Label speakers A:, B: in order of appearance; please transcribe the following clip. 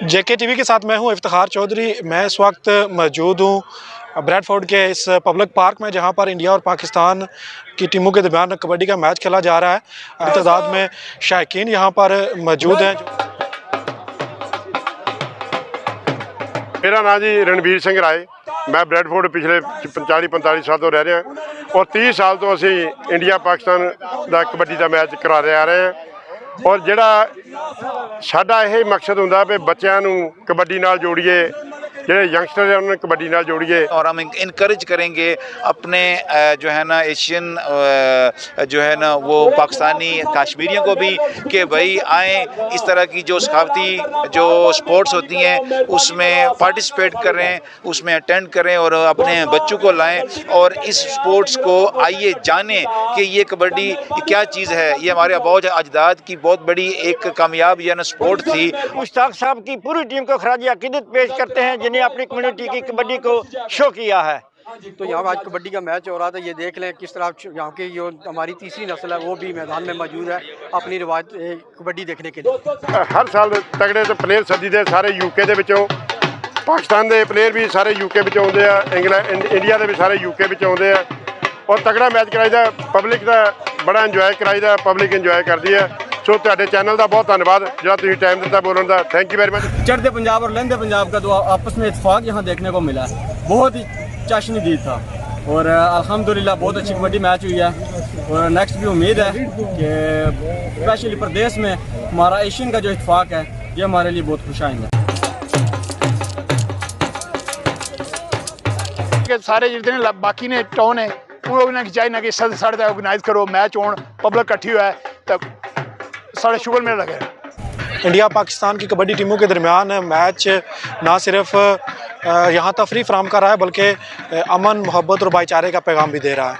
A: जेके TV के साथ मैं हूं इफ्तिखार चौधरी। मैं इस वक्त मौजूद हूं ब्रैडफोर्ड के इस पब्लिक पार्क में, जहां पर इंडिया और पाकिस्तान की टीमों के दरमियान कबड्डी का मैच खेला जा रहा है। तादाद में शायकीन यहां पर मौजूद हैं।
B: मेरा नाम जी रणवीर सिंह राय। मैं ब्रैडफोर्ड पिछले 40-45 साल तो रह रहा और 30 साल तो असी इंडिया पाकिस्तान का कबड्डी का मैच करा रहे आ रहे हैं। और जिहड़ा साडा यह मकसद हुंदा भी बच्चों नूं कबड्डी नाल जोड़िए, जो यंगस्टर है उन्हें कबड्डी नाल जोड़िए
C: और हम इनकरेज करेंगे अपने जो है ना एशियन जो है ना वो पाकिस्तानी कश्मीरियों को भी कि भाई आए, इस तरह की जो सकाफती जो स्पोर्ट्स होती हैं उसमें पार्टिसिपेट करें, उसमें अटेंड करें और अपने बच्चों को लाएं और इस स्पोर्ट्स को आइए जानें कि ये कबड्डी क्या चीज़ है। ये हमारे आबाद अजदाद की बहुत बड़ी एक कामयाब या ना स्पोर्ट थी।
D: मुश्ताक साहब की पूरी टीम को खराज अकीदत पेश करते हैं जिन्हें अपनी कम्युनिटी की कबड्डी को शो किया है।
E: तो यहाँ आज कबड्डी का मैच हो रहा था, ये देख लें किस तरह यहाँ की जो हमारी तीसरी नस्ल है वो भी मैदान में मौजूद है अपनी रिवायत कबड्डी देखने के लिए।
B: हर साल तगड़े तो प्लेयर सदी दे सारे यूके दे विचों, पाकिस्तान के प्लेयर भी सारे यूके विचों आउंदे आ, इंडिया के भी सारे यूके विचों आउंदे आ और तगड़ा मैच कराईदा। पब्लिक का बड़ा इंजॉय कराईदा, पब्लिक इंजॉय करती है। सो तुहाडे चैनल का बहुत धन्यवाद जो तुसीं टाइम दिता बोलने का। Thank you very much.
E: चढ़ते पंजाब और लहंदे पंजाब का तो आपस में इत्तेफाक यहाँ देखने को मिला है, बहुत ही चाशनीदीद था और अल्हम्दुलिल्लाह बहुत अच्छी कबड्डी मैच हुई है। और नेक्स्ट भी उम्मीद है कि स्पेशली प्रदेश में हमारा एशियन का जो इत्तेफाक है ये हमारे लिए बहुत खुशाइंद है।
F: सारे जितने बाकी ने टाउन है उन्होंने चाहिए ना कि साढ़े ऑर्गेनाइज करो मैच हो, पब्लिक इकट्ठी हुआ है तो साढ़े शुगर में लगे।
A: इंडिया पाकिस्तान की कबड्डी टीमों के दरमियान मैच ना सिर्फ यहाँ तफरी फराहम कर रहा है बल्कि अमन, मोहब्बत और भाईचारे का पैगाम भी दे रहा है।